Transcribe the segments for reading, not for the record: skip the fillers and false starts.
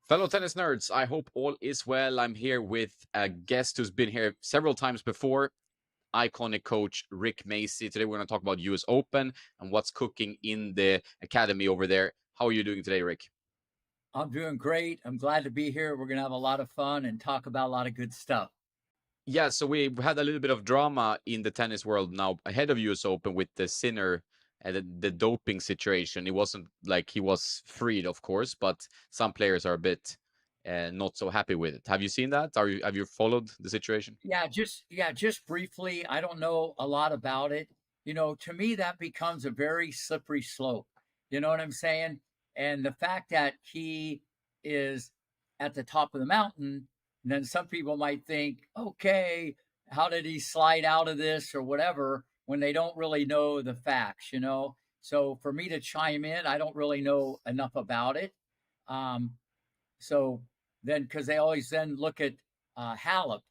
Fellow tennis nerds, I hope all is well. I'm here with a guest who's been here several times before, iconic coach Rick Macci. Today we're going to talk about US Open and what's cooking in the academy over there. How are you doing today, Rick? I'm doing great. I'm glad to be here. We're going to have a lot of fun and talk about a lot of good stuff. Yeah, so we had a little bit of drama in the tennis world now ahead of US Open with the Sinner and the doping situation. It wasn't like he was freed, of course, but some players are a bit not so happy with it. Have you seen that? Have you followed the situation? Yeah, just briefly. I don't know a lot about it. To me that becomes a very slippery slope. You know what I'm saying? And the fact that he is at the top of the mountain, and then some people might think, okay, how did he slide out of this or whatever when they don't really know the facts. So for me to chime in, I don't really know enough about it. Um, So then, because they always then look at Halep,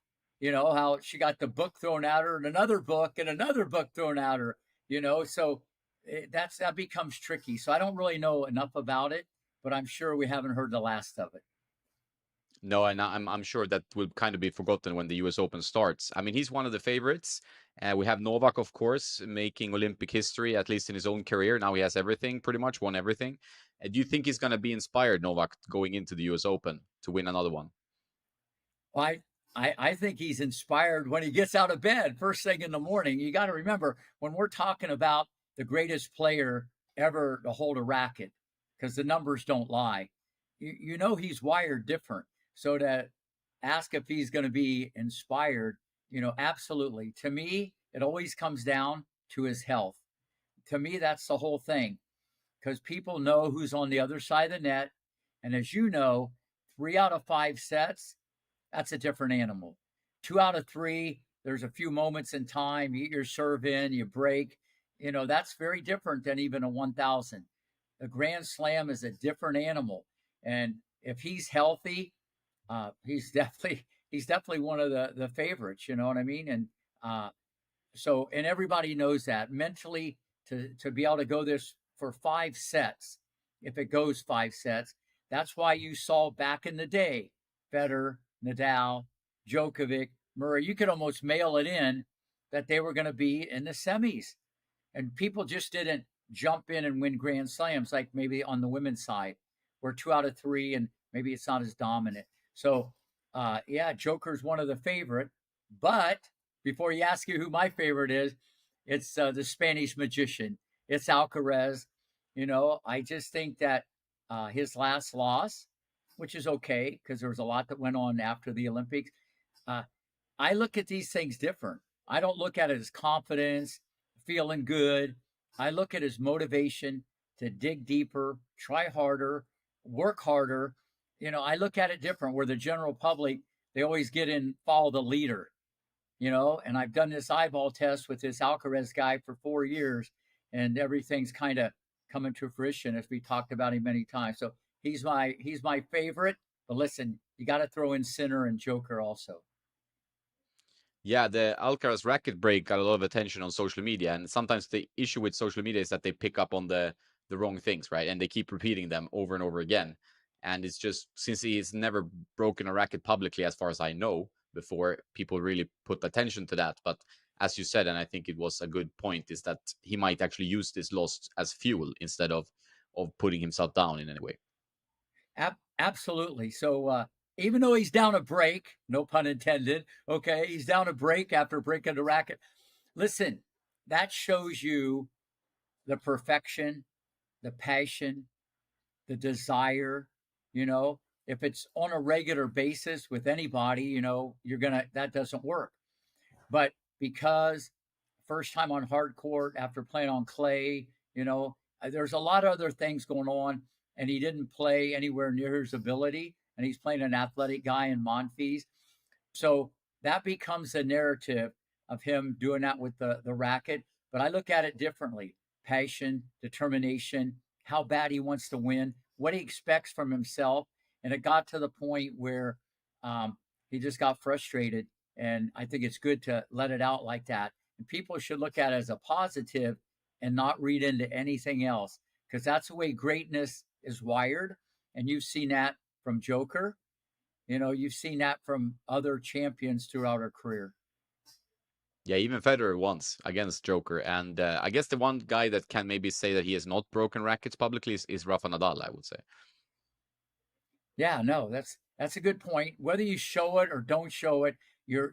how she got the book thrown at her and another book and another book thrown at her. So that becomes tricky. So I don't really know enough about it, but I'm sure we haven't heard the last of it. No, and I'm sure that will kind of be forgotten when the U.S. Open starts. I mean, he's one of the favorites. We have Novak, of course, making Olympic history, at least in his own career. Now he has everything, pretty much won everything. Do you think he's going to be inspired, Novak, going into the U.S. Open to win another one? Well, I think he's inspired when he gets out of bed first thing in the morning. You got to remember when we're talking about the greatest player ever to hold a racket, because the numbers don't lie. He's wired different. So to ask if he's going to be inspired, absolutely. To me, it always comes down to his health. To me, that's the whole thing because people know who's on the other side of the net. And as you know, 3 out of 5 sets, that's a different animal. 2 out of 3, there's a few moments in time, you get your serve in, you break. That's very different than even a 1,000. The Grand Slam is a different animal. And if he's healthy, he's definitely one of the favorites. You know what I mean? And and everybody knows that mentally to be able to go this for 5 sets, if it goes 5 sets, that's why you saw back in the day, Federer, Nadal, Djokovic, Murray, you could almost mail it in that they were going to be in the semis. And people just didn't jump in and win Grand Slams like maybe on the women's side, where 2 out of 3 and maybe it's not as dominant. So, yeah, Joker's one of the favorite. But before you ask you who my favorite is, it's the Spanish magician. It's Alcaraz. I just think that his last loss, which is okay because there was a lot that went on after the Olympics. Uh, I look at these things different. I don't look at it as confidence, feeling good. I look at it as motivation to dig deeper, try harder, work harder. I look at it different where the general public, they always get in, follow the leader. And I've done this eyeball test with this Alcaraz guy for 4 years, and everything's kind of coming to fruition as we talked about him many times. So he's my favorite. But listen, you got to throw in Sinner and Joker also. Yeah, the Alcaraz racket break got a lot of attention on social media, and sometimes the issue with social media is that they pick up on the wrong things, right? And they keep repeating them over and over again. And it's just since he's never broken a racket publicly, as far as I know, before people really put attention to that. But as you said, and I think it was a good point, is that he might actually use this loss as fuel instead of putting himself down in any way. Absolutely. So even though he's down a break, no pun intended, okay, he's down a break after breaking the racket. Listen, that shows you the perfection, the passion, the desire. If it's on a regular basis with anybody, that doesn't work. But because first time on hard court after playing on clay, there's a lot of other things going on, and he didn't play anywhere near his ability, and he's playing an athletic guy in Monfils. So that becomes the narrative of him doing that with the racket. But I look at it differently: passion, determination, how bad he wants to win, what he expects from himself. And it got to the point where he just got frustrated. And I think it's good to let it out like that. And people should look at it as a positive and not read into anything else because that's the way greatness is wired. And you've seen that from Joker. You've seen that from other champions throughout her career. Yeah, even Federer once against Joker, and I guess the one guy that can maybe say that he has not broken rackets publicly is Rafa Nadal, I would say. Yeah, no, that's a good point. Whether you show it or don't show it,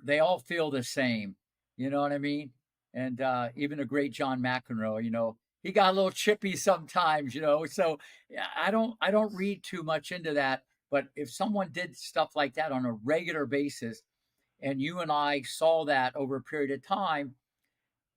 they all feel the same. You know what I mean? And even the great John McEnroe, he got a little chippy sometimes. So yeah, I don't read too much into that. But if someone did stuff like that on a regular basis, and you and I saw that over a period of time,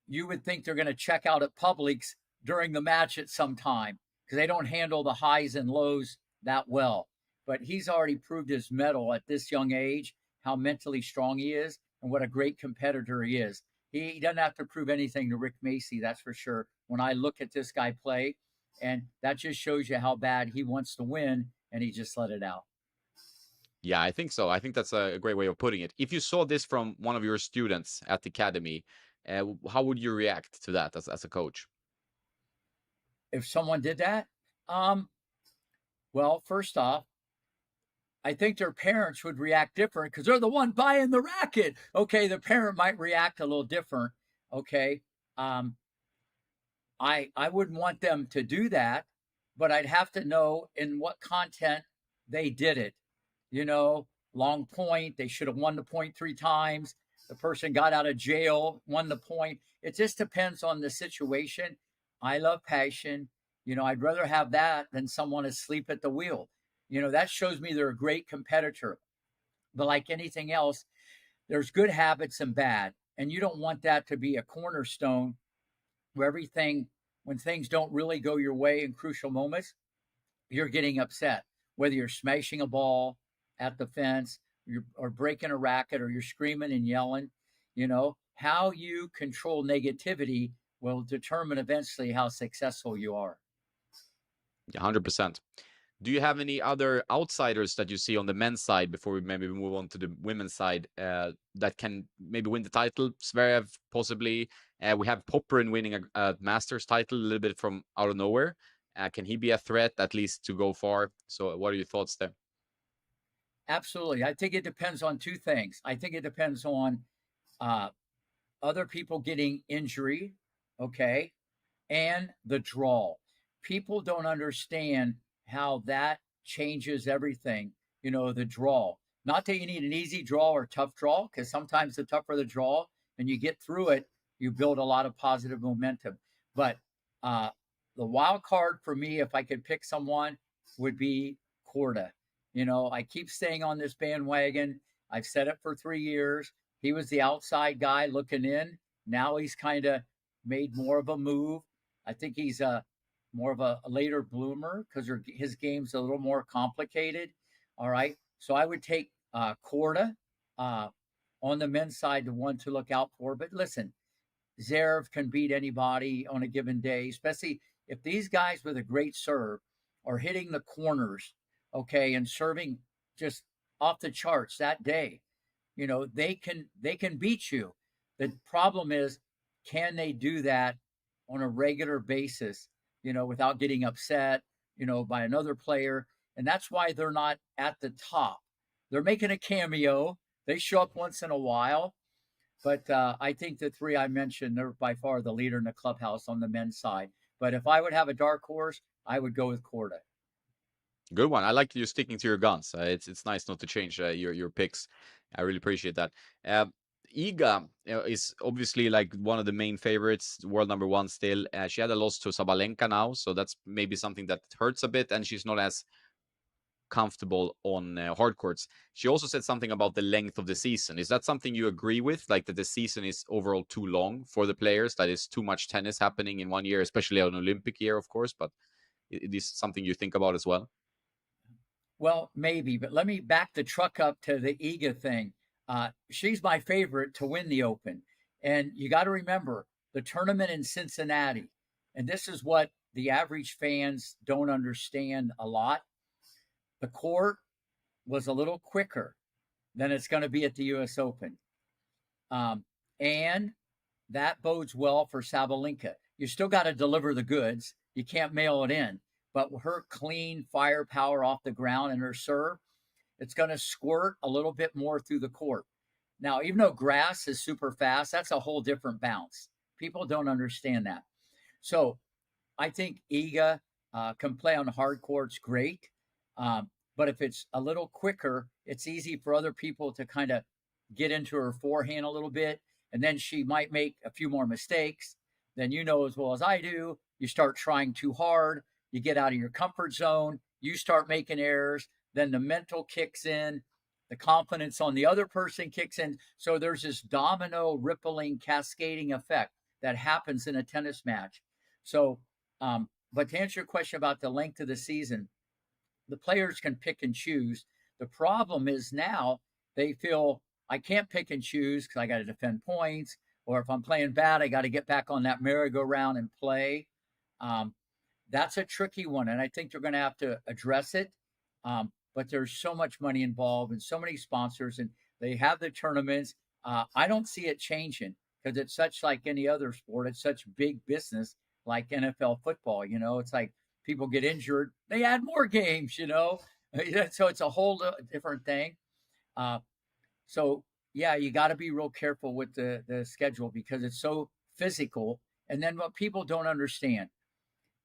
you would think they're going to check out at Publix during the match at some time because they don't handle the highs and lows that well. But he's already proved his mettle at this young age, how mentally strong he is, and what a great competitor he is. He doesn't have to prove anything to Rick Macci, that's for sure. When I look at this guy play, and that just shows you how bad he wants to win, and he just let it out. Yeah, I think so. I think that's a great way of putting it. If you saw this from one of your students at the academy, how would you react to that as a coach? If someone did that, um, well, first off, I think their parents would react different because they're the one buying the racket. Okay, the parent might react a little different. Okay, um, I wouldn't want them to do that, but I'd have to know in what content they did it. Long point. They should have won the point 3 times. The person got out of jail, won the point. It just depends on the situation. I love passion. I'd rather have that than someone asleep at the wheel. That shows me they're a great competitor. But like anything else, there's good habits and bad. And you don't want that to be a cornerstone where when things don't really go your way in crucial moments, you're getting upset. Whether you're smashing a ball at the fence, or breaking a racket, or you're screaming and yelling, how you control negativity will determine eventually how successful you are. 100%. Do you have any other outsiders that you see on the men's side before we maybe move on to the women's side that can maybe win the title? Zverev, possibly. We have Popperin winning a Masters title a little bit from out of nowhere. Can he be a threat, at least to go far? So, what are your thoughts there? Absolutely. I think it depends on two things. I think it depends on uh, other people getting injury, okay, and the draw. People don't understand how that changes everything. The draw. Not that you need an easy draw or tough draw, because sometimes the tougher the draw and you get through it, you build a lot of positive momentum. But uh, the wild card for me, if I could pick someone, would be Corda. I keep staying on this bandwagon. I've said it for 3 years. He was the outside guy looking in. Now he's kind of made more of a move. I think he's more of a later bloomer because his game's a little more complicated. All right. So I would take Korda on the men's side, the one to look out for. But listen, Zverev can beat anybody on a given day, especially if these guys with a great serve are hitting the corners, okay, and serving just off the charts that day. They can beat you. The problem is, can they do that on a regular basis, without getting upset, by another player? And that's why they're not at the top. They're making a cameo. They show up once in a while, but I think the three I mentioned, they're by far the leader in the clubhouse on the men's side. But if I would have a dark horse, I would go with Corda. Good one. I like you sticking to your guns. It's nice not to change your picks. I really appreciate that. Iga is obviously like one of the main favorites, world number one still. She had a loss to Sabalenka now, so that's maybe something that hurts a bit, and she's not as comfortable on hard courts. She also said something about the length of the season. Is that something you agree with? Like that the season is overall too long for the players, that is too much tennis happening in one year, especially an Olympic year, of course, but it is something you think about as well? Well, maybe, but let me back the truck up to the Iga thing. She's my favorite to win the Open. And you got to remember the tournament in Cincinnati. And this is what the average fans don't understand a lot. The court was a little quicker than it's going to be at the U.S. Open. And that bodes well for Sabalenka. You still got to deliver the goods. You can't mail it in. But her clean firepower off the ground and her serve, it's going to squirt a little bit more through the court. Now, even though grass is super fast, that's a whole different bounce. People don't understand that. So I think Iga can play on hard courts great. But if it's a little quicker, it's easy for other people to kind of get into her forehand a little bit. And then she might make a few more mistakes. Then you know as well as I do, you start trying too hard, you get out of your comfort zone, you start making errors, then the mental kicks in, the confidence on the other person kicks in. So there's this domino rippling cascading effect that happens in a tennis match. So but to answer your question about the length of the season, the players can pick and choose. The problem is now they feel I can't pick and choose because I got to defend points, or if I'm playing bad, I got to get back on that merry-go-round and play. Um, that's a tricky one, and I think they're going to have to address it. But there's so much money involved and so many sponsors, and they have the tournaments. I don't see it changing because it's such like any other sport. It's such big business like NFL football. It's like people get injured, they add more games. So it's a whole different thing. Uh, so yeah, you got to be real careful with the schedule because it's so physical. And then what people don't understand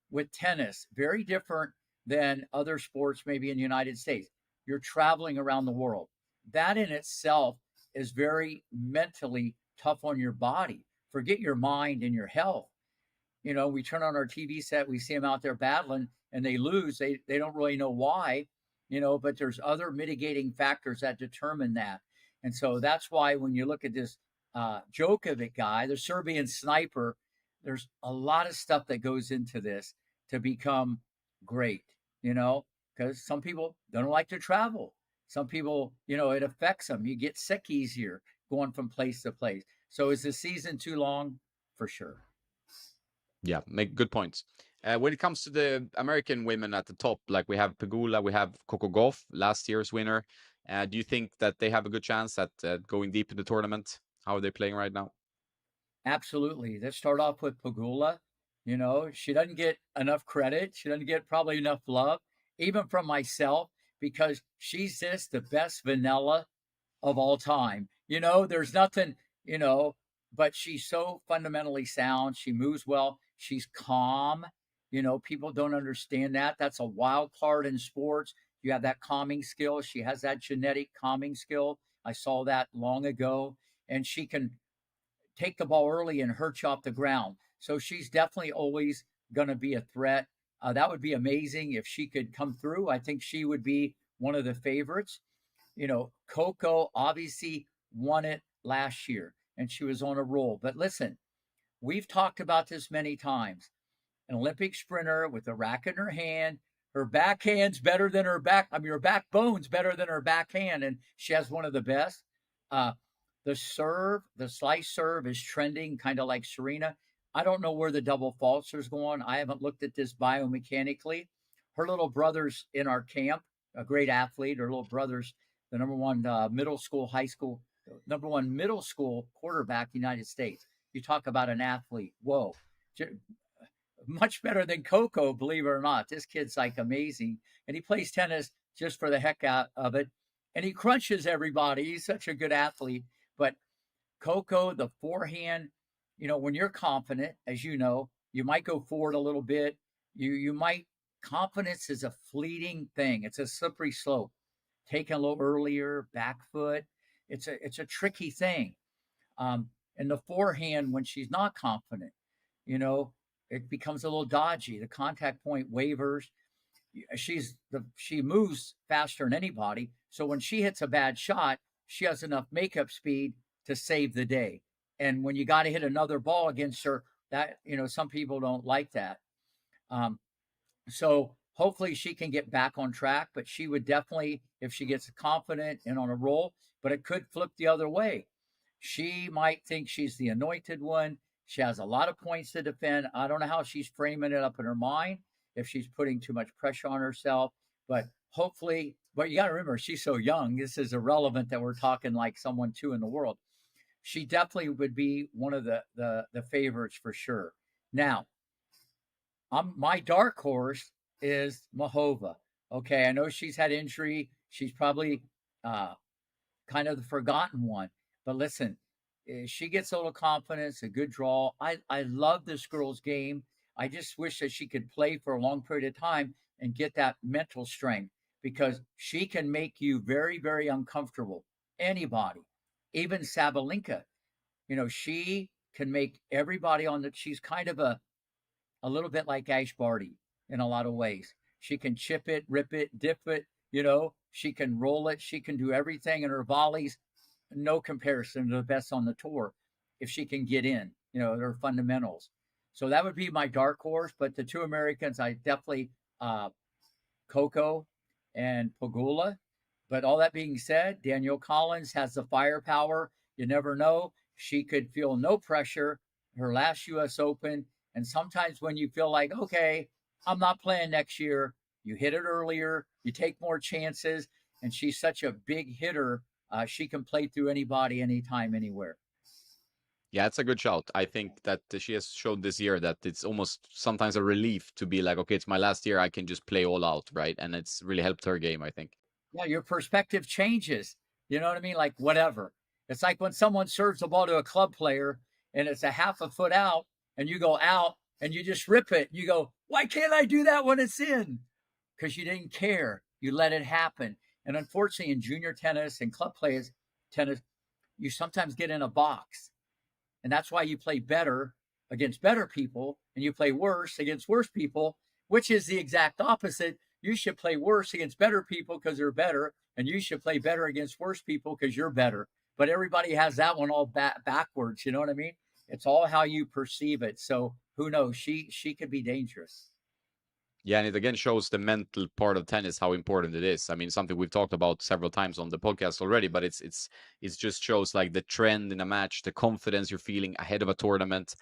with tennis, very different than other sports, maybe in the United States. You're traveling around the world. That in itself is very mentally tough on your body. Forget your mind and your health. We turn on our TV set, we see them out there battling and they lose. They don't really know why, but there's other mitigating factors that determine that. And so that's why when you look at this Djokovic guy, the Serbian sniper, there's a lot of stuff that goes into this to become great, because some people don't like to travel. Some people, it affects them. You get sick easier going from place to place. So is the season too long? For sure. Yeah, make good points. When it comes to the American women at the top, like we have Pegula, we have Coco Gauff, last year's winner. Do you think that they have a good chance at going deep in the tournament? How are they playing right now? Absolutely. Let's start off with Pagula. She doesn't get enough credit. She doesn't get probably enough love, even from myself, because she's just the best vanilla of all time. There's nothing, but she's so fundamentally sound. She moves well. She's calm. People don't understand that. That's a wild card in sports. You have that calming skill. She has that genetic calming skill. I saw that long ago. And she can take the ball early and hurt you off the ground. So she's definitely always going to be a threat. That would be amazing if she could come through. I think she would be one of the favorites. Coco obviously won it last year and she was on a roll. But listen, we've talked about this many times. An Olympic sprinter with a racket in her hand, her backhand's better than her backbone's better than her backhand, and she has one of the best. Uh, the serve, the slice serve is trending kind of like Serena. I don't know where the double faults is going. I haven't looked at this biomechanically. Her little brother's in our camp, a great athlete. Her little brother's the number one number one middle school quarterback in the United States. You talk about an athlete. Whoa. Much better than Coco, believe it or not. This kid's like amazing. And he plays tennis just for the heck out of it. And he crunches everybody. He's such a good athlete. But Coco, the forehand, when you're confident, as you know, you might go forward a little bit. You might confidence is a fleeting thing. It's a slippery slope. Taking a little earlier, back foot. It's a tricky thing. And the forehand, when she's not confident, it becomes a little dodgy. The contact point wavers. She moves faster than anybody. So when she hits a bad shot, she has enough makeup speed to save the day. And when you got to hit another ball against her, that some people don't like that. Um, so hopefully she can get back on track, but she would definitely, if she gets confident and on a roll, but it could flip the other way. She might think she's the anointed one. She has a lot of points to defend. I don't know how she's framing it up in her mind, if she's putting too much pressure on herself, but hopefully, but you got to remember, she's so young. This is irrelevant that we're talking like someone two in the world. She definitely would be one of the favorites for sure. Now, my dark horse is Mahova. Okay, I know she's had injury. She's probably uh, kind of the forgotten one. But listen, she gets a little confidence, a good draw. I love this girl's game. I just wish that she could play for a long period of time and get that mental strength because she can make you very, very uncomfortable. Anybody, even Sabalenka, she can make everybody on the. She's kind of a little bit like Ash Barty in a lot of ways. She can chip it, rip it, dip it. She can roll it. She can do everything in her volleys. No comparison to the best on the tour if she can get in, their fundamentals. So that would be my dark horse. But the two Americans, I definitely Coco and Pagula. But all that being said, Danielle Collins has the firepower. You never know. She could feel no pressure. Her last U.S. Open. And sometimes when you feel like, okay, I'm not playing next year, you hit it earlier, you take more chances. And she's such a big hitter. She can play through anybody, anytime, anywhere. Yeah, it's a good shout. I think that she has shown this year that it's almost sometimes a relief to be like, okay, it's my last year. I can just play all out, right? And it's really helped her game, I think. Yeah, your perspective changes. You know what I mean? Like whatever. It's like when someone serves the ball to a club player and it's a half a foot out and you go out and you just rip it. You go, why can't I do that when it's in? Because you didn't care. You let it happen. And unfortunately, in junior tennis and club players tennis, you sometimes get in a box. And that's why you play better against better people and you play worse against worse people, which is the exact opposite. You should play worse against better people because they're better, and you should play better against worse people because you're better. But everybody has that one all backwards. You know what I mean? It's all how you perceive it. So who knows? She could be dangerous. Yeah, and it again shows the mental part of tennis how important it is. I mean, something we've talked about several times on the podcast already, but it's just shows like the trend in a match, the confidence you're feeling ahead of a tournament,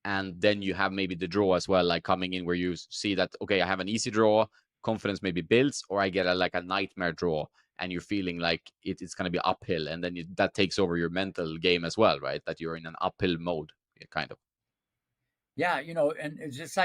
and then you have maybe the draw as well, like coming in where you see that okay, I have an easy draw, confidence maybe builds, or I get like a nightmare draw, and you're feeling like it's going to be uphill, and then that takes over your mental game as well, right? That you're in an uphill mode, kind of. Yeah, and it's just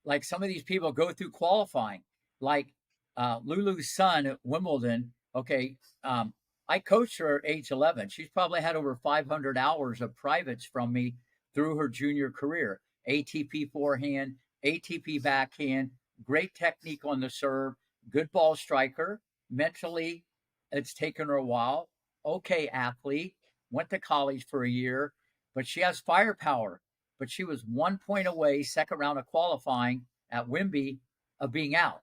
like some of these people go through qualifying, like Lulu's son at Wimbledon. Okay, I coached her at age 11. She's probably had over 500 hours of privates from me through her junior career. ATP forehand, ATP backhand, great technique on the serve, good ball striker. Mentally, it's taken her a while. Okay, athlete, went to college for a year, but she has firepower, but she was 1 point away, second round of qualifying at Wimby, of being out.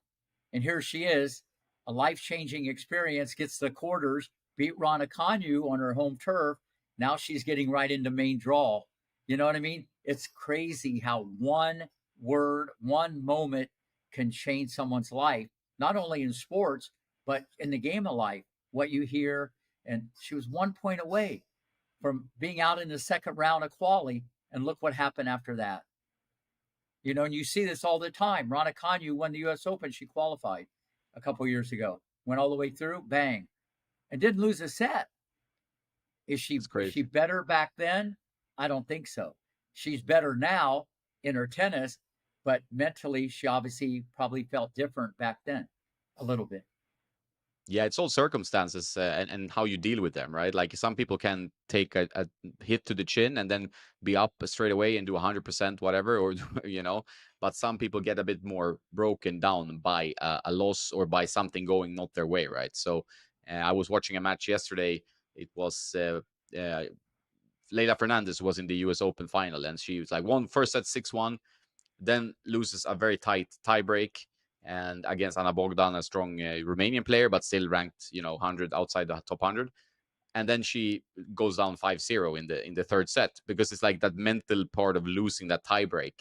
And here she is, a life changing experience, gets the quarters, beat Rana Kanyu on her home turf. Now she's getting right into main draw. You know what I mean? It's crazy how one word, one moment can change someone's life, not only in sports, but in the game of life, what you hear. And she was 1 point away from being out in the second round of quali, and look what happened after that. And you see this all the time. Rana Kanyu won the U.S. Open. She qualified a couple years ago, went all the way through, bang, and didn't lose a set. Is she It's was she crazy. better back then? I don't think so. She's better now in her tennis, but mentally, she obviously probably felt different back then, a little bit. Yeah, it's all circumstances and how you deal with them, right? Like some people can take a hit to the chin and then be up straight away and do 100% whatever, or but some people get a bit more broken down by a loss or by something going not their way, right? So I was watching a match yesterday. It was Leila Fernandez was in the U.S. Open final, and she was like won first set 6-1, then loses a very tight tiebreak and against Anna Bogdan, a strong Romanian player, but still ranked, 100 outside the top 100. And then she goes down 5-0 in the third set because it's like that mental part of losing that tiebreak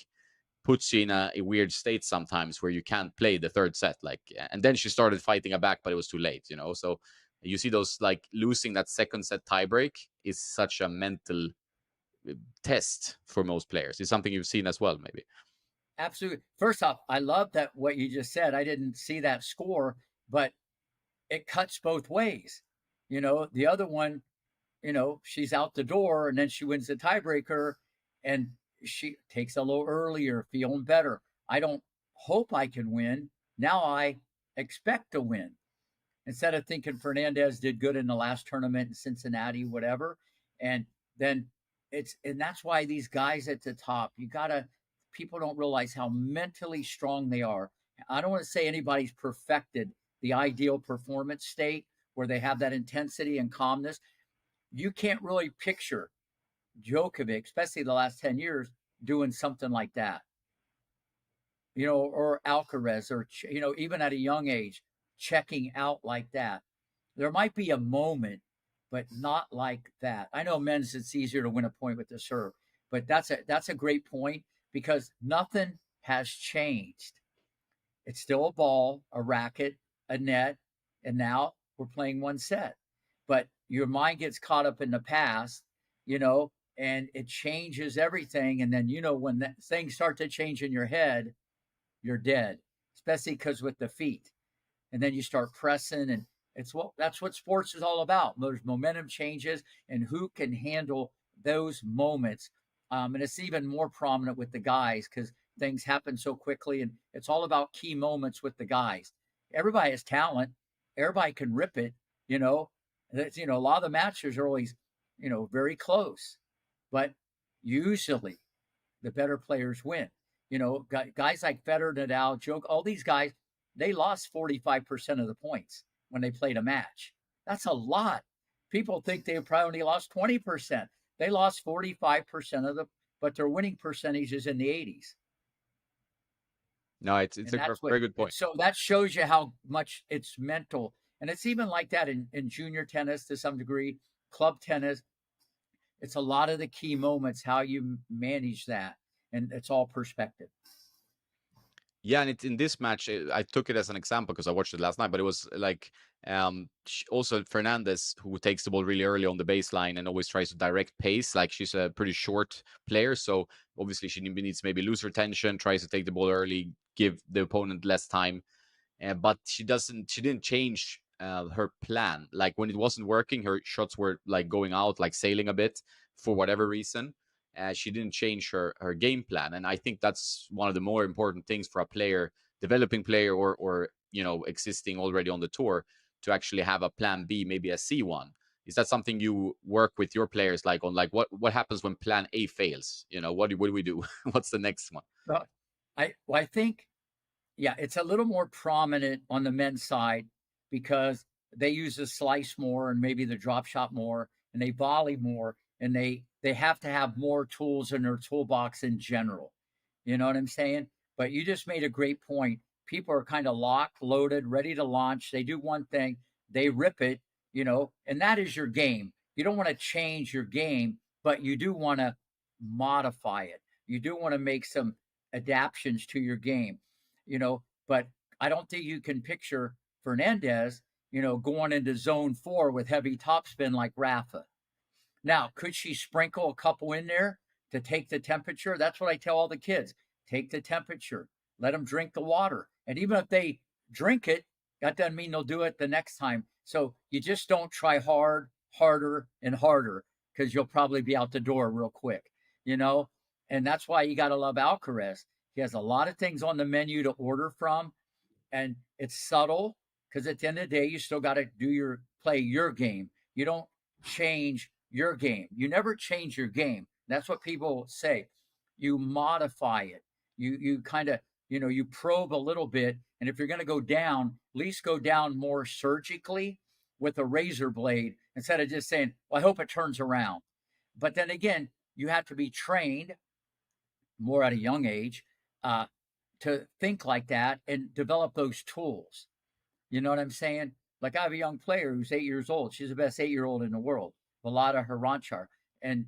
puts you in a weird state sometimes where you can't play the third set. Like, and then she started fighting her back, but it was too late. So you see those like losing that second set tiebreak is such a mental test for most players. It's something you've seen as well, maybe. Absolutely. First off, I love that what you just said. I didn't see that score, but it cuts both ways. The other one, she's out the door and then she wins the tiebreaker and she takes a little earlier, feeling better. I don't hope I can win. Now I expect to win. instead of thinking Fernandez did good in the last tournament in Cincinnati, whatever. And then and that's why these guys at the top, people don't realize how mentally strong they are. I don't want to say anybody's perfected the ideal performance state where they have that intensity and calmness. You can't really picture Djokovic, especially the last 10 years, doing something like that, or Alcaraz, or, even at a young age, checking out like that. There might be a moment, but not like that. I know men's, it's easier to win a point with the serve, but that's a great point because nothing has changed. It's still a ball, a racket, a net, and now we're playing one set. But your mind gets caught up in the past, and it changes everything. And then, when things start to change in your head, you're dead, especially because with the feet. And then you start pressing, and that's what sports is all about. There's momentum changes, and who can handle those moments. And it's even more prominent with the guys because things happen so quickly, and it's all about key moments with the guys. Everybody has talent. Everybody can rip it. A lot of the matches are always, very close, but usually the better players win. Guys like Federer, Nadal, Joke, all these guys, they lost 45% of the points when they played a match. That's a lot. People think they probably only lost 20%. They lost 45% but their winning percentage is in the 80s. No, it's And a that's very good point. so that shows you how much it's mental. And it's even like that in junior tennis to some degree, club tennis. It's a lot of the key moments, how you manage that. And it's all perspective. Yeah, and it's in this match. I took it as an example because I watched it last night. But it was like also Fernandez, who takes the ball really early on the baseline and always tries to direct pace. Like she's a pretty short player, so obviously she needs maybe lose her tension, tries to take the ball early, give the opponent less time. But she didn't change her plan. Like when it wasn't working, her shots were like going out, like sailing a bit for whatever reason. She didn't change her game plan, and I think that's one of the more important things for a player, developing player, or existing already on the tour, to actually have a plan B, maybe a C1. Is that something you work with your players, like on, like what happens when plan A fails? What do we do? What's the next one? Well, I think, yeah, it's a little more prominent on the men's side because they use the slice more and maybe the drop shot more and they volley more and they have to have more tools in their toolbox in general. You know what I'm saying? But you just made a great point. People are kind of locked, loaded, ready to launch. They do one thing, they rip it, and that is your game. You don't want to change your game, but you do want to modify it. You do want to make some adaptations to your game, but I don't think you can picture Fernandez, going into zone 4 with heavy topspin like Rafa. Now, could she sprinkle a couple in there to take the temperature? That's what I tell all the kids. Take the temperature. Let them drink the water. And even if they drink it, that doesn't mean they'll do it the next time. So you just don't try harder, and harder because you'll probably be out the door real quick, And that's why you got to love Alcaraz. He has a lot of things on the menu to order from, and it's subtle because at the end of the day, you still got to play your game. You don't change your game. You never change your game. That's what people say. You modify it. You kind of, you probe a little bit, and if you're going to go down, at least go down more surgically with a razor blade instead of just saying, "Well, I hope it turns around." But then again, you have to be trained more at a young age to think like that and develop those tools. You know what I'm saying? Like I have a young player who's 8 years old. She's the best 8-year-old in the world, Vlada Haranchar, and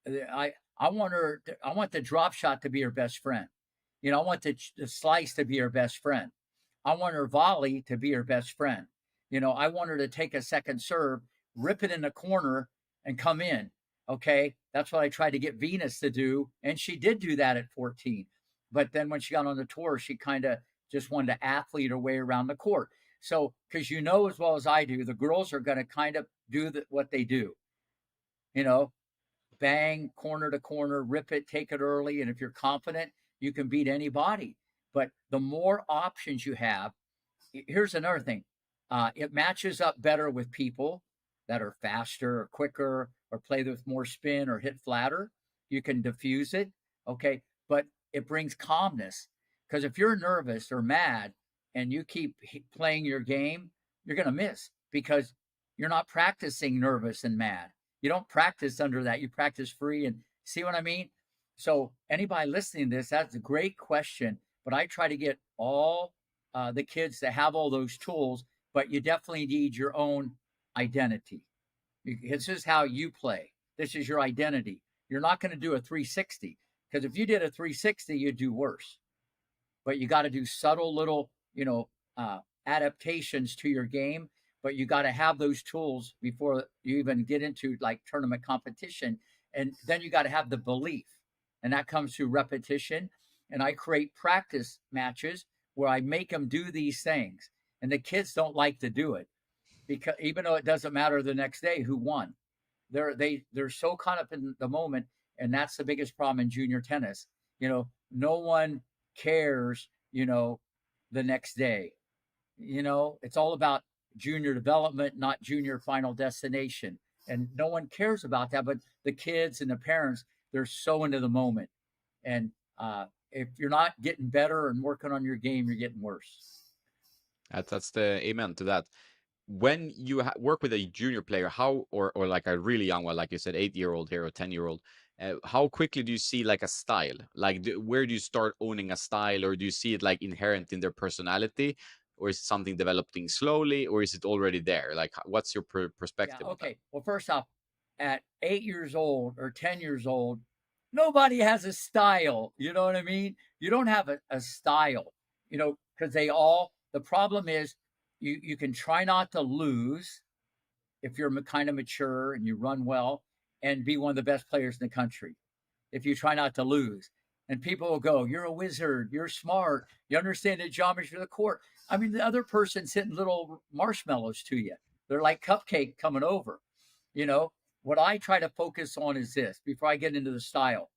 I want her. I want the drop shot to be her best friend. I want the slice to be her best friend. I want her volley to be her best friend. I want her to take a second serve, rip it in the corner, and come in. Okay, that's what I tried to get Venus to do, and she did do that at 14. But then when she got on the tour, she kind of just wanted to athlete her way around the court. So, because as well as I do, the girls are going to kind of do what they do. Bang, corner to corner, rip it, take it early. And if you're confident, you can beat anybody. But the more options you have, here's another thing. It matches up better with people that are faster or quicker or play with more spin or hit flatter. You can diffuse it, okay? But it brings calmness because if you're nervous or mad and you keep playing your game, you're going to miss because you're not practicing nervous and mad. You don't practice under that. You practice free and see what I mean? So, anybody listening to this, that's a great question. But I try to get all the kids to have all those tools, but you definitely need your own identity. This is how you play. This is your identity. You're not going to do a 360 because if you did a 360, you'd do worse. But you got to do subtle little, adaptations to your game. But you got to have those tools before you even get into like tournament competition. And then you got to have the belief. And that comes through repetition. And I create practice matches where I make them do these things. And the kids don't like to do it because even though it doesn't matter the next day who won, they're so caught up in the moment, and that's the biggest problem in junior tennis. No one cares. The next day. It's all about junior development, not junior final destination, and no one cares about that. But the kids and the parents, they're so into the moment, and if you're not getting better and working on your game, you're getting worse. That's the amen to that. When you work with a junior player, how or like a really young one, like you said, 8-year-old here or 10-year-old, how quickly do you see like a style? Like, where do you start owning a style, or do you see it like inherent in their personality, or is it something developing slowly, or is it already there? Like, what's your Yeah. perspective on that? Okay. Well, first off, at 8 years old or 10 years old, nobody has a style. You know what I mean? You don't have a style, because the problem is you can try not to lose if you're kind of mature and you run well and be one of the best players in the country. If you try not to lose, and people will go, "You're a wizard. You're smart. You understand the geometry of the court." I mean, the other person's hitting little marshmallows to you. They're like cupcake coming over. You know, what I try to focus on is this before I get into the style.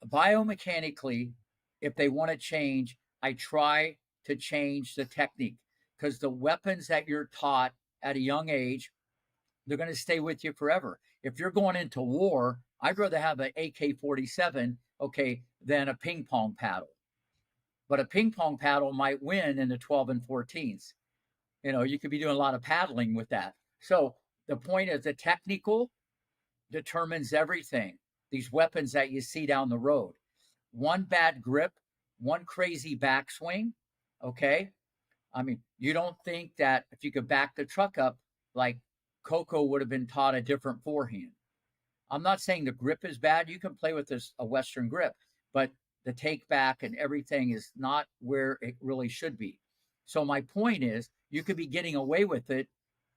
Biomechanically, if they want to change, I try to change the technique because the weapons that you're taught at a young age, they're going to stay with you forever. If you're going into war, I'd rather have an AK-47, okay, than a ping pong paddle. But a ping pong paddle might win in the 12 and 14s. You could be doing a lot of paddling with that. So the point is the technical determines everything. These weapons that you see down the road. One bad grip, one crazy backswing, okay? I mean, you don't think that if you could back the truck up, like Coco would have been taught a different forehand. I'm not saying the grip is bad. You can play with a Western grip, but the take back and everything is not where it really should be. So my point is, you could be getting away with it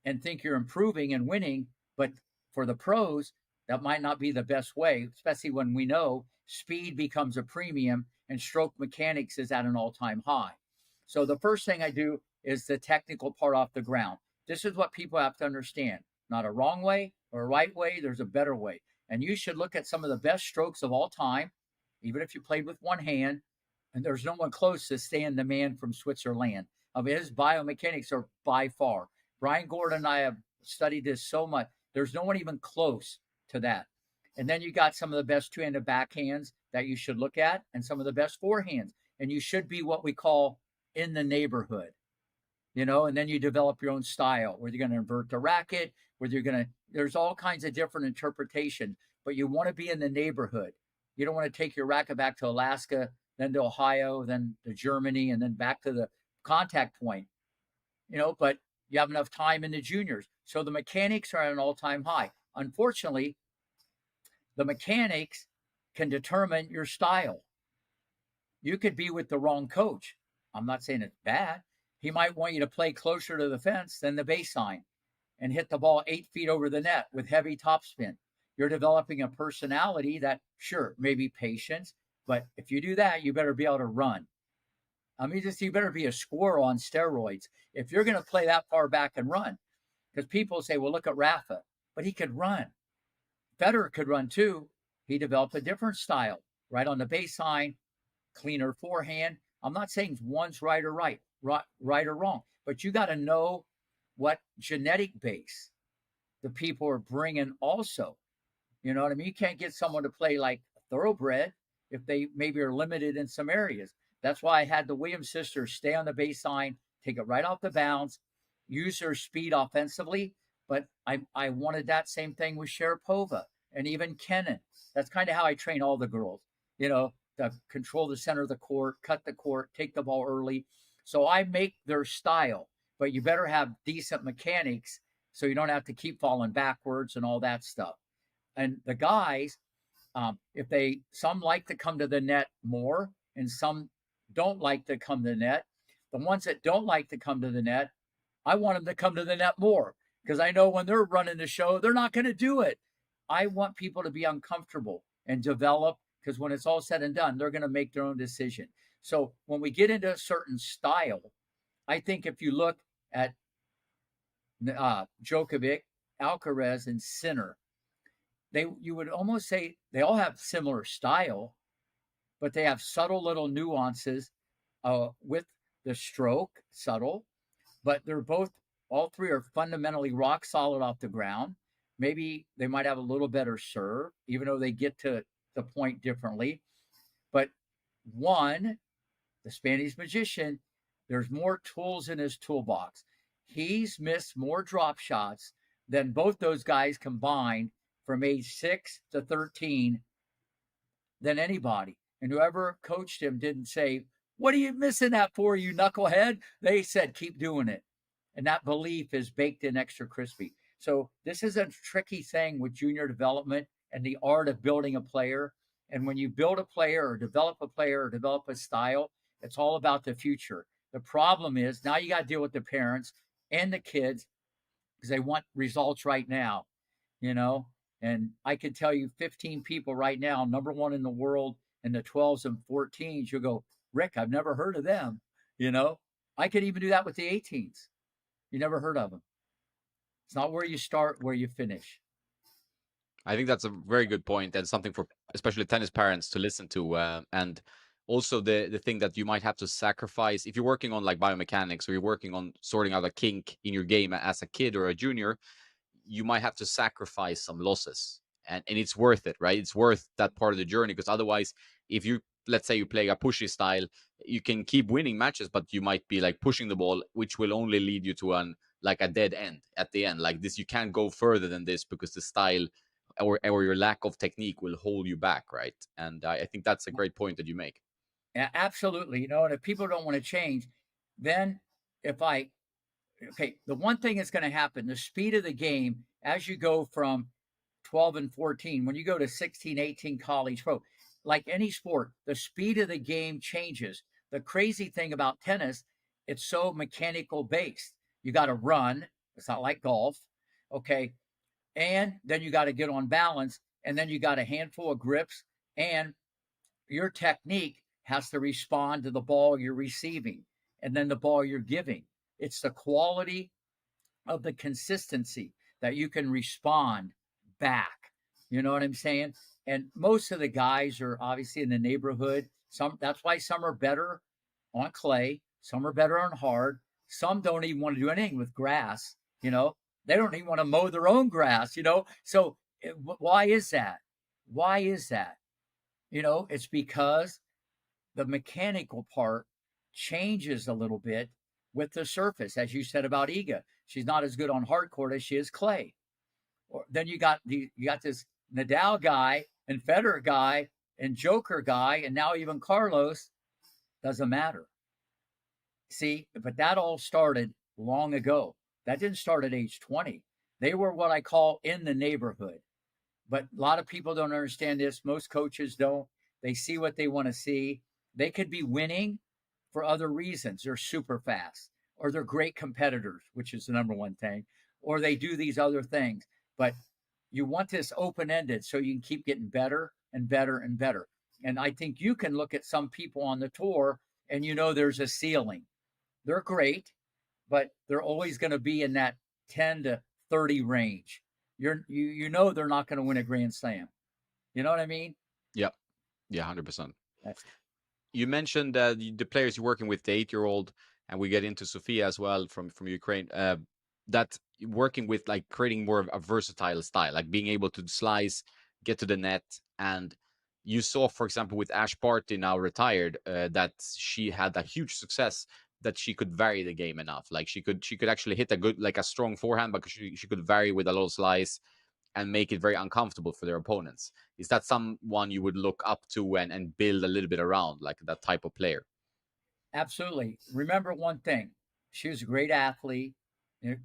and think you're improving and winning, but for the pros, that might not be the best way, especially when we know speed becomes a premium and stroke mechanics is at an all-time high. So the first thing I do is the technical part off the ground. This is what people have to understand. Not a wrong way or a right way, there's a better way. And you should look at some of the best strokes of all time, even if you played with one hand, and there's no one close to Stan the Man from Switzerland. I mean, his biomechanics are by far. Brian Gordon and I have studied this so much. There's no one even close to that. And then you got some of the best two-handed backhands that you should look at, and some of the best forehands. And you should be what we call in the neighborhood, and then you develop your own style, whether you're going to invert the racket, there's all kinds of different interpretations, but you want to be in the neighborhood. You don't want to take your racket back to Alaska, then to Ohio, then to Germany, and then back to the contact point, but you have enough time in the juniors. So the mechanics are at an all-time high. Unfortunately, the mechanics can determine your style. You could be with the wrong coach. I'm not saying it's bad. He might want you to play closer to the fence than the baseline and hit the ball 8 feet over the net with heavy topspin. You're developing a personality that, sure, maybe patience, but if you do that, you better be able to run. I mean, you better be a scorer on steroids if you're going to play that far back and run. Because people say, well, look at Rafa, but he could run. Federer could run too. He developed a different style, right on the baseline, cleaner forehand. I'm not saying one's right or wrong, but you got to know what genetic base the people are bringing also. You know what I mean? You can't get someone to play like thoroughbred if they maybe are limited in some areas. That's why I had the Williams sisters stay on the baseline, take it right off the bounds, use their speed offensively. But I wanted that same thing with Sharapova and even Kennan. That's kind of how I train all the girls, you know, to control the center of the court, cut the court, take the ball early. So I make their style, but you better have decent mechanics so you don't have to keep falling backwards and all that stuff. And the guys, if they some like to come to the net more and some don't like to come to the net, the ones that don't like to come to the net, I want them to come to the net more because I know when they're running the show, they're not going to do it. I want people to be uncomfortable and develop because when it's all said and done, they're going to make their own decision. So when we get into a certain style, I think if you look at Djokovic, Alcaraz, and Sinner, you would almost say they all have similar style, but they have subtle little nuances with the stroke, subtle, but they're both all three are fundamentally rock solid off the ground. Maybe they might have a little better serve, even though they get to the point differently. But one, the Spanish magician, there's more tools in his toolbox. He's missed more drop shots than both those guys combined from age 6 to 13 than anybody. And whoever coached him didn't say, "What are you missing that for, you knucklehead?" They said, "Keep doing it." And that belief is baked in extra crispy. So this is a tricky thing with junior development and the art of building a player. And when you build a player or develop a player or develop a style, it's all about the future. The problem is now you got to deal with the parents and the kids because they want results right now, you know. And I can tell you 15 people right now, number one in the world in the 12s and 14s, you'll go, "Rick, I've never heard of them." You know, I could even do that with the 18s. You never heard of them. It's not where you start, where you finish. I think that's a very good point and something for especially tennis parents to listen to. And also the thing that you might have to sacrifice if you're working on like biomechanics or you're working on sorting out a kink in your game as a kid or a junior, you might have to sacrifice some losses. And it's worth it, right? It's worth that part of the journey because otherwise, if you let's say you play a pushy style, you can keep winning matches, but you might be like pushing the ball, which will only lead you to an like a dead end at the end. Like this, you can't go further than this because the style or your lack of technique will hold you back, right? And I think that's a great point that you make. Yeah, absolutely. You know, and if people don't want to change, then if I, okay, the one thing that's going to happen, the speed of the game as you go from 12 and 14, when you go to 16, 18 college pro, like any sport, the speed of the game changes. The crazy thing about tennis, it's so mechanical based. You got to run. It's not like golf. Okay. And then you got to get on balance. And then you got a handful of grips. And your technique has to respond to the ball you're receiving and then the ball you're giving. It's the quality of the consistency that you can respond back. You know what I'm saying? And most of the guys are obviously in the neighborhood. Some that's why some are better on clay, some are better on hard. Some don't even want to do anything with grass, you know. They don't even want to mow their own grass, you know. So why is that? Why is that? You know, it's because the mechanical part changes a little bit with the surface, as you said about Iga. She's not as good on hard court as she is clay. Or then you got this Nadal guy and Federer guy and Joker guy, and now even Carlos. Doesn't matter. See, but that all started long ago. That didn't start at age 20. They were what I call in the neighborhood. But a lot of people don't understand this. Most coaches don't. They see what they want to see. They could be winning for other reasons. They're super fast, or they're great competitors, which is the number one thing, or they do these other things. But you want this open ended so you can keep getting better and better and better. And I think you can look at some people on the tour and you know there's a ceiling. They're great, but they're always going to be in that 10 to 30 range. You know they're not going to win a Grand Slam. You know what I mean? Yeah, yeah, 100%. That's You mentioned the players you're working with, the 8-year-old. and we get into Sofia as well from Ukraine. That working with like creating more of a versatile style, like being able to slice, get to the net, and you saw, for example, with Ash Barty now retired, that she had a huge success that she could vary the game enough. Like she could actually hit a good, like a strong forehand, but she could vary with a lot of slice and make it very uncomfortable for their opponents. Is that someone you would look up to and build a little bit around, like that type of player? Absolutely. Remember one thing: she was a great athlete,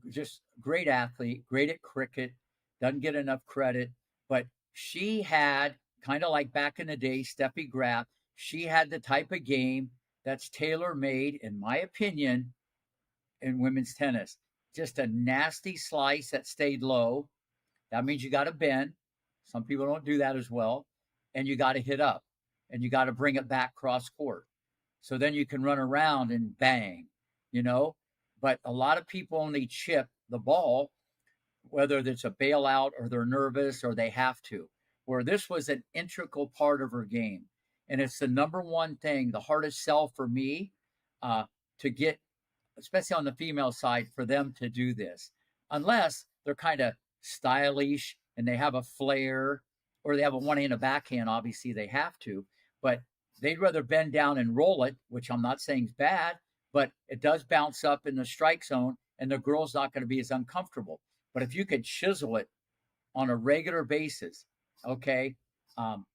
just great athlete, great at cricket. Doesn't get enough credit, but she had kind of like back in the day, Steffi Graf. She had the type of game that's tailor made, in my opinion, in women's tennis. Just a nasty slice that stayed low. That means you got to bend. Some people don't do that as well. And you got to hit up and you got to bring it back cross court. So then you can run around and bang, you know. But a lot of people only chip the ball, whether it's a bailout or they're nervous or they have to. Where this was an integral part of her game. And it's the number one thing, the hardest sell for me to get, especially on the female side, for them to do this, unless they're kind of stylish and they have a flair or they have a one hand, a backhand. Obviously, they have to, but they'd rather bend down and roll it, which I'm not saying is bad, but it does bounce up in the strike zone and the girl's not going to be as uncomfortable. But if you could chisel it on a regular basis, okay, um,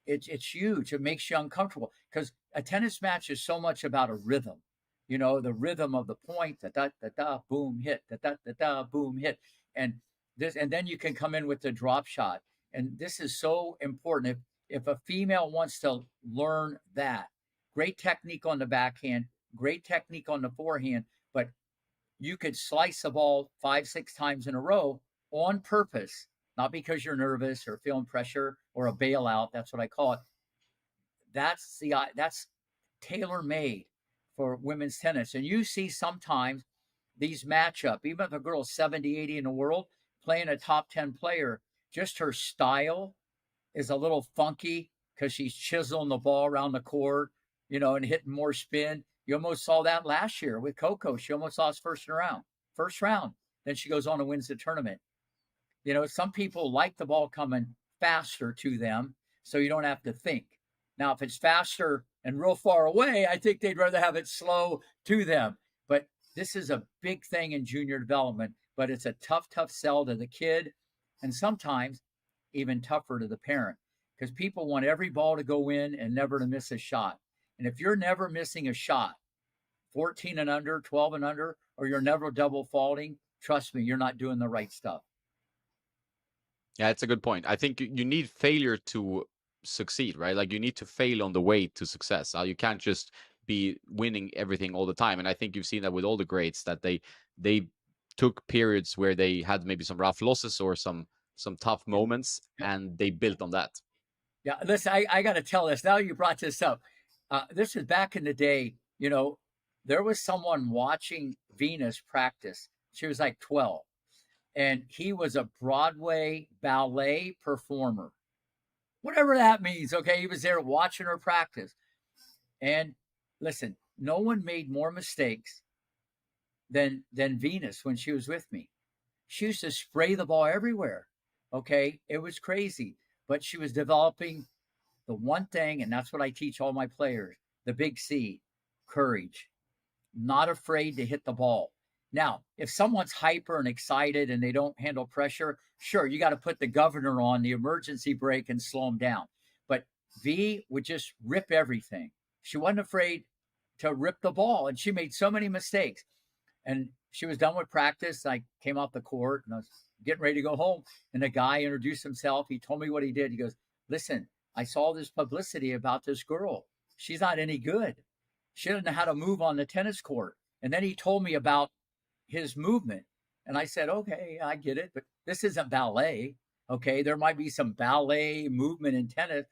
it's huge. It makes you uncomfortable because a tennis match is so much about a rhythm. You know, the rhythm of the point, da da da da, boom, hit, da da da da, boom, hit, and and then you can come in with the drop shot, and this is so important. If a female wants to learn that, great technique on the backhand, great technique on the forehand, but you could slice the ball 5, 6 times in a row on purpose, not because you're nervous or feeling pressure or a bailout. That's what I call it. That's tailor made for women's tennis. And you see sometimes these matchup, even if a girl's 70, 80 in the world, playing a top 10 player, just her style is a little funky because she's chiseling the ball around the court, you know, and hitting more spin. You almost saw that last year with Coco. She almost lost first round. First round. Then she goes on and wins the tournament. You know, some people like the ball coming faster to them so you don't have to think. Now, if it's faster and real far away, I think they'd rather have it slow to them. But this is a big thing in junior development, but it's a tough, tough sell to the kid and sometimes even tougher to the parent because people want every ball to go in and never to miss a shot. And if you're never missing a shot, 14 and under, 12 and under, or you're never double faulting, trust me, you're not doing the right stuff. Yeah, it's a good point. I think you need failure to succeed, right? Like you need to fail on the way to success. You can't just be winning everything all the time. And I think you've seen that with all the greats that they took periods where they had maybe some rough losses or some tough Yeah. moments, Yeah. and they built on that. Yeah. Listen, I got to tell this. Now you brought this up. This is back in the day. You know, there was someone watching Venus practice. She was like 12, and he was a Broadway ballet performer, whatever that means. Okay, he was there watching her practice. And listen, no one made more mistakes than Venus when she was with me. She used to spray the ball everywhere. Okay, it was crazy, but she was developing the one thing, and that's what I teach all my players: the big C, courage, not afraid to hit the ball. Now, if someone's hyper and excited and they don't handle pressure, sure, you got to put the governor on the emergency brake and slow them down. But V would just rip everything. She wasn't afraid to rip the ball, and she made so many mistakes. And she was done with practice. I came off the court and I was getting ready to go home. And the guy introduced himself. He told me what he did. He goes, "Listen, I saw this publicity about this girl. She's not any good. She doesn't know how to move on the tennis court." And then he told me about his movement. And I said, "Okay, I get it, but this isn't ballet. Okay, there might be some ballet movement in tennis."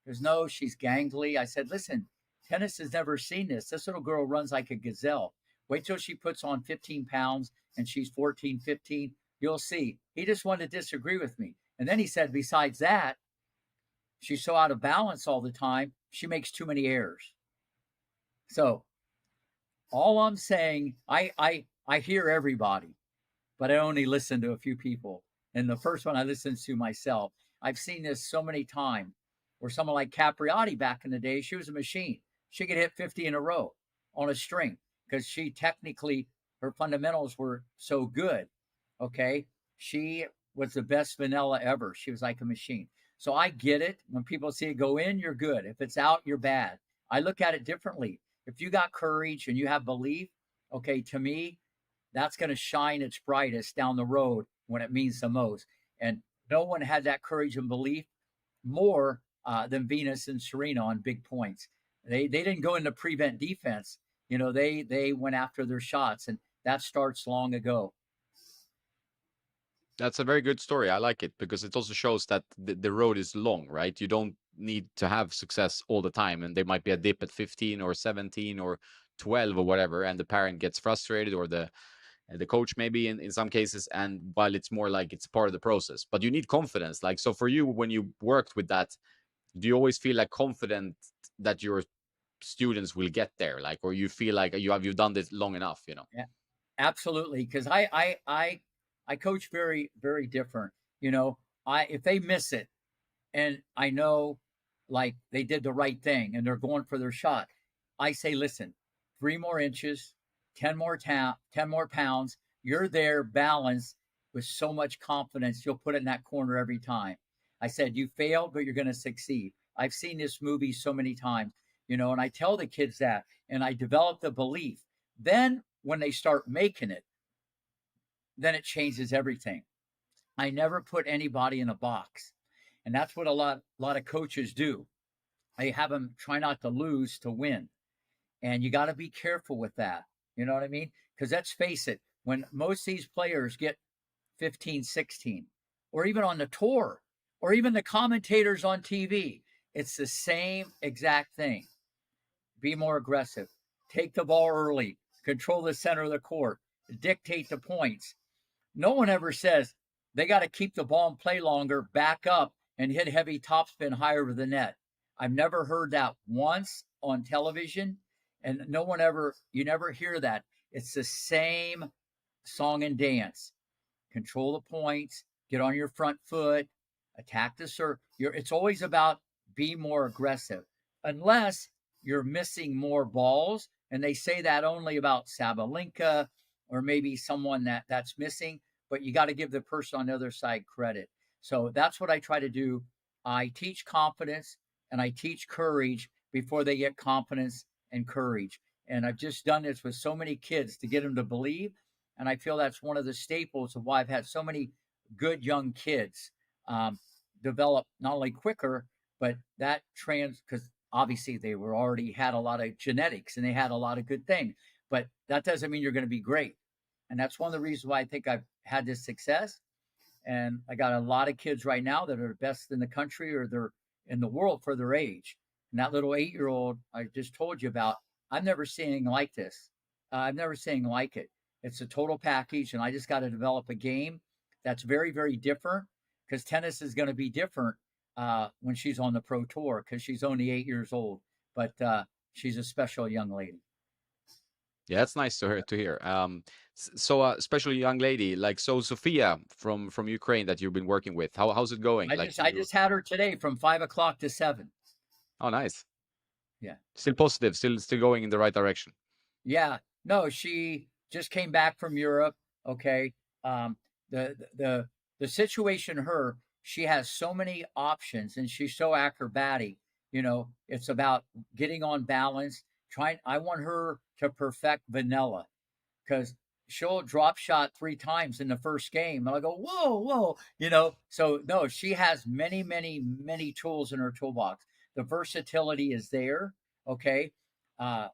There's no, she's gangly. I said, "Listen, tennis has never seen this. This little girl runs like a gazelle. Wait till she puts on 15 pounds and she's 14, 15. You'll see." He just wanted to disagree with me. And then he said, besides that, she's so out of balance all the time, she makes too many errors. So All I'm saying, I hear everybody, but I only listen to a few people. And the first one I listened to myself. I've seen this so many times where someone like Capriati back in the day, she was a machine. She could hit 50 in a row on a string because she technically, her fundamentals were so good. Okay. She was the best vanilla ever. She was like a machine. So I get it. When people see it go in, you're good. If it's out, you're bad. I look at it differently. If you got courage and you have belief, okay, to me, that's going to shine its brightest down the road when it means the most. And no one had that courage and belief more than Venus and Serena on big points. They didn't go into prevent defense. You know, they went after their shots, and that starts long ago. That's a very good story. I like it because it also shows that the road is long, right? You don't need to have success all the time, and there might be a dip at 15 or 17 or 12 or whatever, and the parent gets frustrated, or the coach maybe in some cases, and while it's more like it's part of the process, but you need confidence. Like, so for you, when you worked with that, do you always feel like confident that your students will get there, like, or you feel like you've done this long enough, you know? Yeah, absolutely. Because I coach very very different. You know, I if they miss it, and I know like they did the right thing and they're going for their shot, I say, listen, 3 more inches, 10 more pounds. You're there, balanced with so much confidence. You'll put it in that corner every time. I said, you failed, but you're going to succeed. I've seen this movie so many times, you know, and I tell the kids that, and I develop the belief. Then when they start making it, then it changes everything. I never put anybody in a box. And that's what a lot of coaches do. They have them try not to lose to win. And you got to be careful with that. You know what I mean? Because let's face it, when most of these players get 15, 16, or even on the tour, or even the commentators on TV, it's the same exact thing. Be more aggressive. Take the ball early. Control the center of the court. Dictate the points. No one ever says they got to keep the ball and play longer, back up, and hit heavy topspin higher over the net. I've never heard that once on television, and no one ever, you never hear that. It's the same song and dance. Control the points, get on your front foot, attack the serve. It's always about be more aggressive, unless you're missing more balls. And they say that only about Sabalenka or maybe someone that's missing, but you got to give the person on the other side credit. So that's what I try to do. I teach confidence and I teach courage before they get confidence and courage. And I've just done this with so many kids to get them to believe. And I feel that's one of the staples of why I've had so many good young kids develop not only quicker, but that because obviously they were already had a lot of genetics and they had a lot of good things, but that doesn't mean you're going to be great. And that's one of the reasons why I think I've had this success. And I got a lot of kids right now that are the best in the country or they're in the world for their age. And that little 8-year-old I just told you about, I've never seen anything like this. I've never seen anything like it. It's a total package, and I just got to develop a game that's very, very different because tennis is going to be different when she's on the pro tour because she's only 8 years old. But she's a special young lady. Yeah, that's nice to hear. So especially young lady, like, so Sophia from Ukraine that you've been working with, how's it going? I Like, just I you just had her today from 5 o'clock to 7. oh, nice. Yeah. Still positive, still going in the right direction. Yeah, no, she just came back from Europe. Okay, um, the situation her she has so many options and she's so acrobatic. You know, it's about getting on balance. Trying, I want her to perfect vanilla because she'll drop shot 3 times in the first game, and I go, whoa, whoa, you know. So no, she has many, many, many tools in her toolbox. The versatility is there. Okay, uh,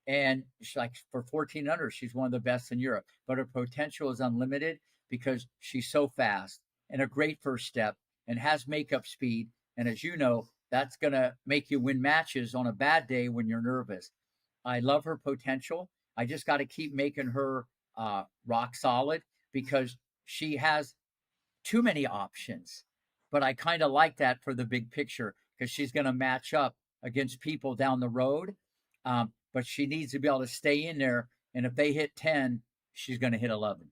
and she's like for 14 under, she's one of the best in Europe. But her potential is unlimited because she's so fast and a great first step and has makeup speed. And as you know, that's going to make you win matches on a bad day when you're nervous. I love her potential. I just got to keep making her rock solid because she has too many options. But I kind of like that for the big picture because she's going to match up against people down the road. but she needs to be able to stay in there. And if they hit 10, she's going to hit 11.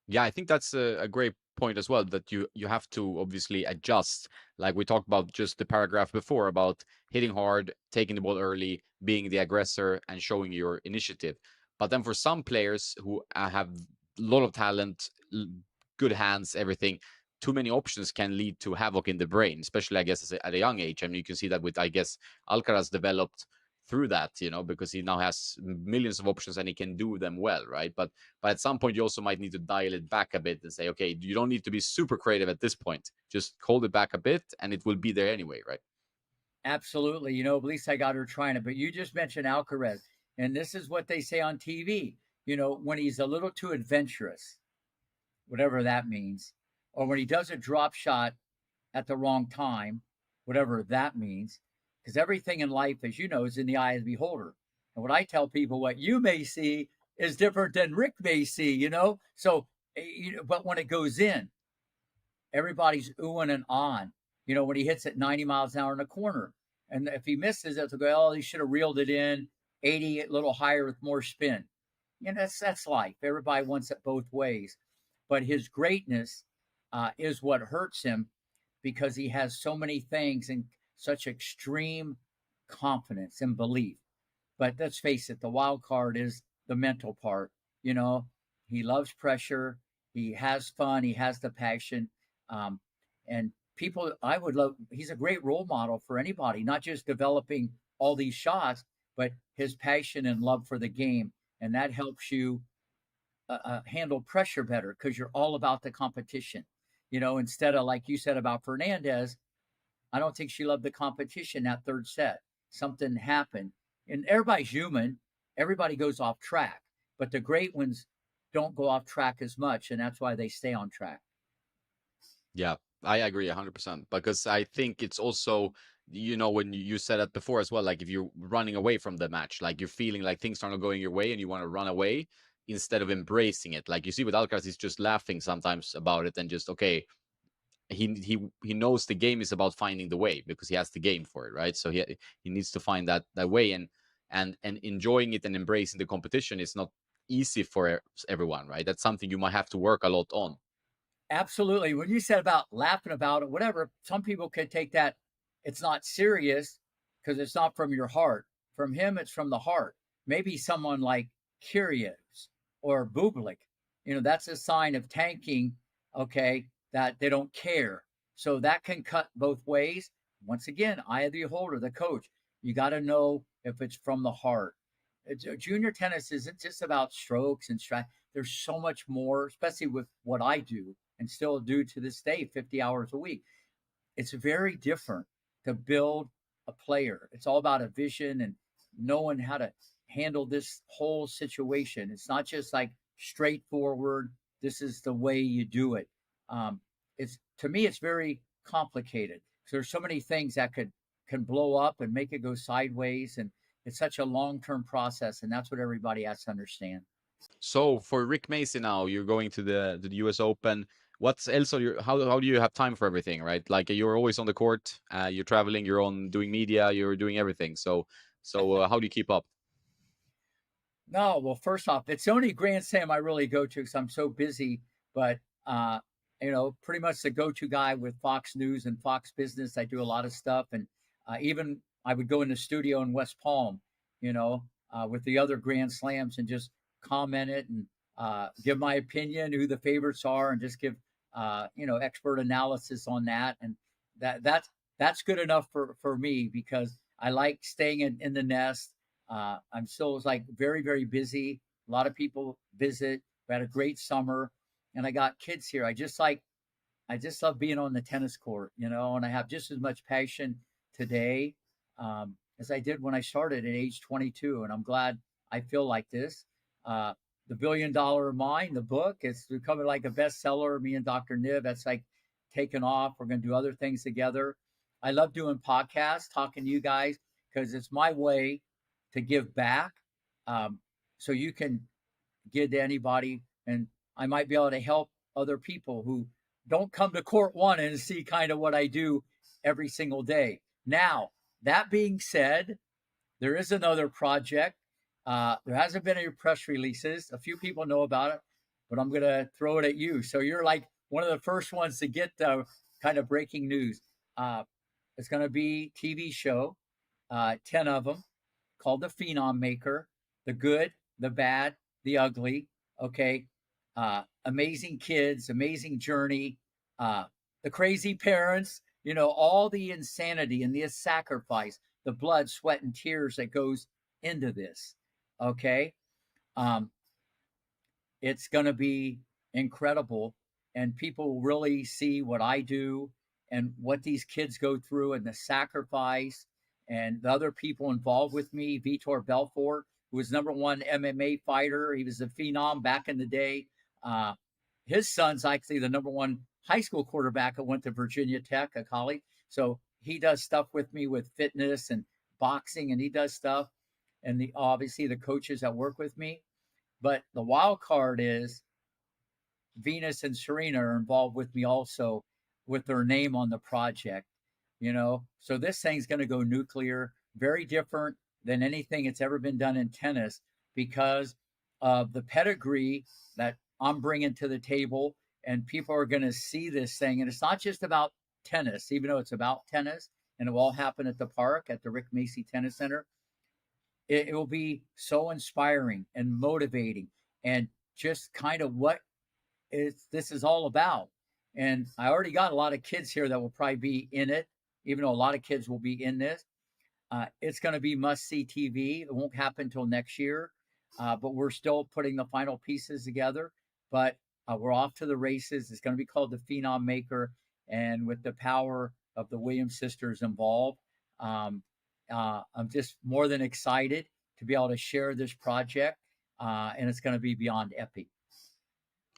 Yeah, I think that's a great point as well, that you have to obviously adjust. Like we talked about just the paragraph before about hitting hard, taking the ball early, being the aggressor, and showing your initiative. But then for some players who have a lot of talent, good hands, everything, too many options can lead to havoc in the brain, especially I guess at a young age. I mean, you can see that with, I guess, Alcaraz developed through that, because he now has millions of options and he can do them well, right? But at some point, you also might need to dial it back a bit and say, okay, you don't need to be super creative at this point. Just hold it back a bit and it will be there anyway, right? Absolutely. At least I got her trying it. But you just mentioned Alcaraz, and this is what they say on TV. When he's a little too adventurous, whatever that means, or when he does a drop shot at the wrong time, whatever that means, because everything in life, as you know, is in the eye of the beholder. And what I tell people, what you may see is different than Rick may see. So, but when it goes in, everybody's oohing and ahhing, when he hits it 90 miles an hour in the corner. And if he misses it, they'll go, oh, he should have reeled it in 80, a little higher with more spin. That's life. Everybody wants it both ways. But his greatness is what hurts him because he has so many things and such extreme confidence and belief. But let's face it, the wild card is the mental part. He loves pressure. He has fun. He has the passion. Um, and people, I would love, he's a great role model for anybody, not just developing all these shots, but his passion and love for the game. And that helps you handle pressure better because you're all about the competition. Instead of like you said about Fernandez, I don't think she loved the competition that third set. Something happened. And everybody's human. Everybody goes off track. But the great ones don't go off track as much. And that's why they stay on track. Yeah, I agree 100% because I think it's also, when you said that before as well, like if you're running away from the match, like you're feeling like things are not going your way and you want to run away instead of embracing it. Like you see with Alcaraz, he's just laughing sometimes about it and just, okay, he knows the game is about finding the way because he has the game for it, right? So he needs to find that way, and enjoying it and embracing the competition is not easy for everyone, right? That's something you might have to work a lot on. Absolutely. When you said about laughing about it, whatever, some people could take that it's not serious because it's not from your heart. From him, it's from the heart. Maybe someone like Kyrgios or Bublik, that's a sign of tanking, okay, that they don't care. So that can cut both ways. Once again, eye of the beholder, the coach. You got to know if it's from the heart. Junior tennis isn't just about strokes and strike. There's so much more, especially with what I do and still do to this day, 50 hours a week. It's very different to build a player. It's all about a vision and knowing how to handle this whole situation. It's not just like straightforward, this is the way you do it. It's to me, it's very complicated. So there's so many things that can blow up and make it go sideways, and it's such a long-term process, and that's what everybody has to understand. So for Rick Macci now, you're going to the US Open. What's else? How do you have time for everything, right? Like you're always on the court, you're traveling, you're on doing media, you're doing everything. So how do you keep up? No, well, first off, it's the only Grand Slam I really go to because I'm so busy. But uh, pretty much the go-to guy with Fox News and Fox Business. I do a lot of stuff, and even I would go in the studio in West Palm, with the other Grand Slams and just comment it and give my opinion, who the favorites are, and just give expert analysis on that. And that's good enough for me because I like staying in the nest. I'm still like very, very busy. A lot of people visit. We had a great summer, and I got kids here. I just love being on the tennis court, and I have just as much passion today as I did when I started at age 22. And I'm glad I feel like this. The $1 Billion Mind, the book, it's becoming like a bestseller. Me and Dr. Nib, that's like taken off. We're going to do other things together. I love doing podcasts, talking to you guys, because it's my way to give back. So you can give to anybody, and I might be able to help other people who don't come to court one and see kind of what I do every single day. Now, that being said, there is another project. There hasn't been any press releases. A few people know about it, but I'm going to throw it at you. So you're like one of the first ones to get kind of breaking news. Uh, it's going to be TV show, 10 of them, called The Phenom Maker, the good, the bad, the ugly. Okay. Amazing kids, amazing journey, the crazy parents, all the insanity and the sacrifice, the blood, sweat, and tears that goes into this. Okay. Um, it's going to be incredible, and people really see what I do and what these kids go through and the sacrifice and the other people involved with me. Vitor Belfort, who was #1 MMA fighter, he was a phenom back in the day. uh, his son's actually the #1 high school quarterback that went to Virginia Tech, a college. So he does stuff with me with fitness and boxing, and he does stuff, and the obviously the coaches that work with me. But the wild card is Venus and Serena are involved with me also with their name on the project. So this thing's going to go nuclear, very different than anything that's ever been done in tennis because of the pedigree that I'm bringing to the table. And people are going to see this thing. And it's not just about tennis, even though it's about tennis and it will all happen at the park at the Rick Macci Tennis Center. It will be so inspiring and motivating and just kind of what this is all about. And I already got a lot of kids here that will probably be in it, even though a lot of kids will be in this. It's going to be must see TV. It won't happen until next year, but we're still putting the final pieces together. But we're off to the races. It's going to be called the Phenom Maker, and with the power of the Williams sisters involved, um, I'm just more than excited to be able to share this project, and it's going to be beyond epic.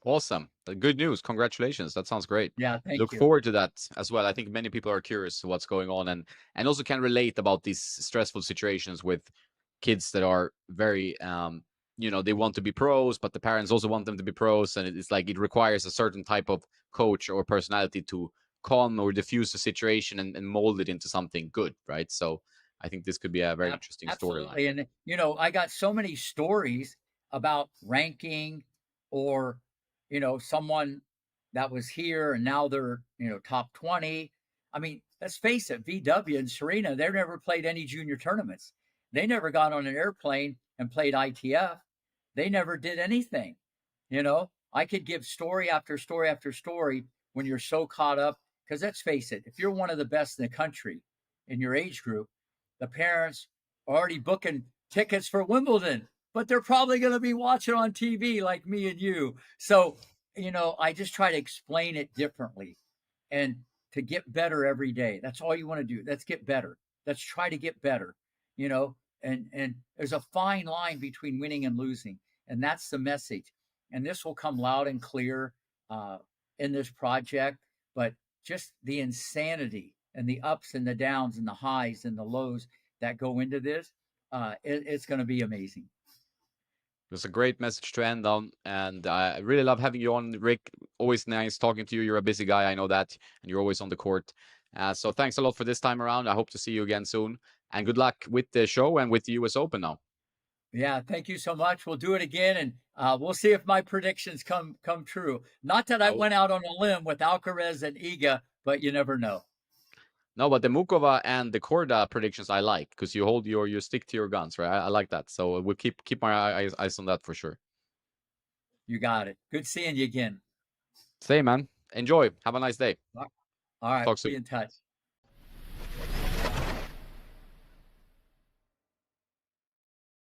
Awesome. Good news. Congratulations. That sounds great. Yeah, thank Look you. forward to that as well. I think many people are curious to what's going on and also can relate about these stressful situations with kids that are very they want to be pros, but the parents also want them to be pros. And it's like it requires a certain type of coach or personality to calm or diffuse the situation and mold it into something good, right? So I think this could be a very interesting storyline. Absolutely. And, I got so many stories about ranking or, someone that was here and now they're, top 20. I mean, let's face it, VW and Serena, they've never played any junior tournaments. They never got on an airplane and played ITF. They never did anything. I could give story after story after story when you're so caught up. Because let's face it, if you're one of the best in the country in your age group, the parents are already booking tickets for Wimbledon, but they're probably going to be watching on TV like me and you. So, I just try to explain it differently and to get better every day. That's all you want to do. Let's get better. Let's try to get better, you know, and there's a fine line between winning and losing. And that's the message. And this will come loud and clear uh, in this project, but just the insanity and the ups and the downs and the highs and the lows that go into this, it's going to be amazing. It was a great message to end on, and I really love having you on, Rick. Always nice talking to you. You're a busy guy, I know that, and you're always on the court. So thanks a lot for this time around. I hope to see you again soon, and good luck with the show and with the U.S. Open now. Yeah, thank you so much. We'll do it again, and we'll see if my predictions come true. Not that I Oh. went out on a limb with Alcaraz and Iga, but you never know. No, but the Mukova and the Korda predictions I like because you stick to your guns, right? I like that. So we'll keep my eyes on that for sure. You got it. Good seeing you again. Stay, man. Enjoy. Have a nice day. All right, Talk be soon. in touch.